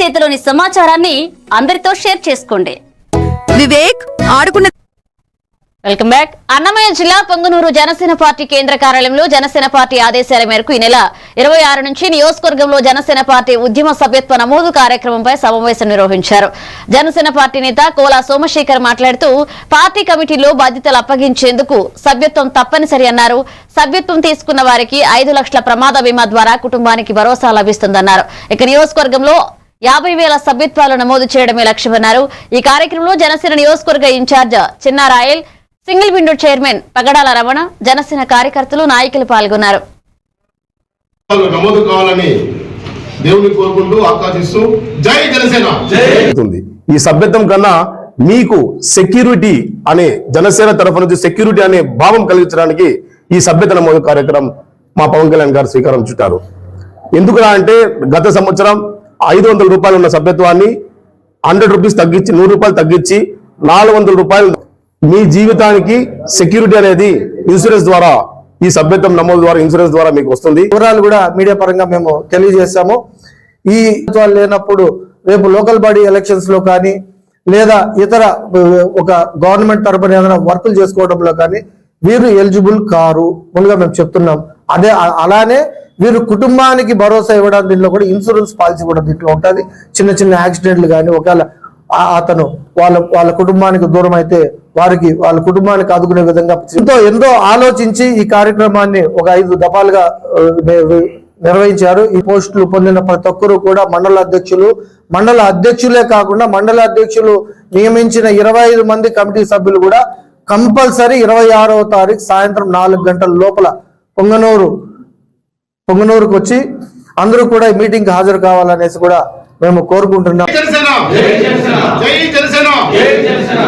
చేతిలోని సమాచారాన్ని అందరితో షేర్ చేసుకోండి. వివేక్ ఆడుకున్న వెల్కమ్ బ్యాక్. అన్నమయ్య జిల్లా పొంగనూరు జనసేన పార్టీ కేంద్ర కార్యాలయంలో జనసేన పార్టీ ఆదేశాల మేరకు ఈ నెల 26 నుంచి నియోజకవర్గంలో జనసేన పార్టీ ఉద్యమ సభ్యత్వ నమోదు కార్యక్రమంపై సమావేశం నిర్వహించారు. జనసేన పార్టీ నేత కోలా సోమశేఖర్ మాట్లాడుతూ పార్టీ కమిటీలో బాధ్యతలు అప్పగించేందుకు సభ్యత్వం తప్పనిసరి అన్నారు. సభ్యత్వం తీసుకున్న వారికి 5 లక్షల ప్రమాద బీమా ద్వారా కుటుంబానికి భరోసా లభిస్తుందన్నారు. ఇక నియోజకవర్గంలో 50,000 సభ్యత్వాలు నమోదు చేయడమే లక్ష్యమన్నారు. ఈ కార్యక్రమంలో జనసేన నియోజకవర్గ incharge Chinnarayal, single window chairman పగడాల రమణ, జనసేన కార్యకర్తలు, నాయకులు పాల్గొన్నారు. నమోదు కావాలని దేవుని కోరుకుంటూ ఆకాశిస్తూ జై జనసేన. ఈ సభ్యత్వం కన్నా మీకు సెక్యూరిటీ అనే జనసేన తరఫు నుంచి సెక్యూరిటీ అనే భావం కలిగించడానికి ఈ సభ్యత నమోదు కార్యక్రమం మా పవన్ కళ్యాణ్ గారు శ్రీకారం చుట్టారు. ఎందుకురా అంటే గత సంవత్సరం 500 రూపాయలు ఉన్న సభ్యత్వాన్ని 100 రూపీస్ తగ్గించి 100 రూపాయలు తగ్గించి 400 రూపాయలు. మీ జీవితానికి సెక్యూరిటీ అనేది ఇన్సూరెన్స్ ద్వారా, ఈ సభ్యత్వం నమోదు ద్వారా ఇన్సూరెన్స్ ద్వారా మీకు వస్తుంది. వివరాలు కూడా మీడియా పరంగా మేము తెలియజేశాము. ఈ లేనప్పుడు రేపు లోకల్ బాడీ ఎలక్షన్స్ లో కానీ లేదా ఇతర ఒక గవర్నమెంట్ తరపున ఏదైనా వర్కులు చేసుకోవడంలో కానీ వీరు ఎలిజిబుల్ కారు. ముందుగా మేము చెప్తున్నాం. అలానే వీరు కుటుంబానికి భరోసా ఇవ్వడం, దీంట్లో కూడా ఇన్సూరెన్స్ పాలసీ కూడా దీంట్లో ఉంటుంది. చిన్న చిన్న యాక్సిడెంట్లు కానీ ఒకవేళ అతను వాళ్ళ కుటుంబానికి దూరం అయితే వారికి వాళ్ళ కుటుంబానికి ఆదుకునే విధంగా ఎంతో ఆలోచించి ఈ కార్యక్రమాన్ని ఒక 5 దఫాలుగా నిర్వహించారు. ఈ పోస్టులు పొందిన ప్రతి ఒక్కరూ కూడా మండల అధ్యక్షులే కాకుండా మండల అధ్యక్షులు నియమించిన 25 మంది కమిటీ సభ్యులు కూడా కంపల్సరీ 26వ తారీఖు సాయంత్రం 4 గంటల లోపల పొంగనూరుకు వచ్చి అందరూ కూడా ఈ మీటింగ్ కి హాజరు కావాలనేసి కూడా మేము కోరుకుంటున్నాం. జై జనసేన.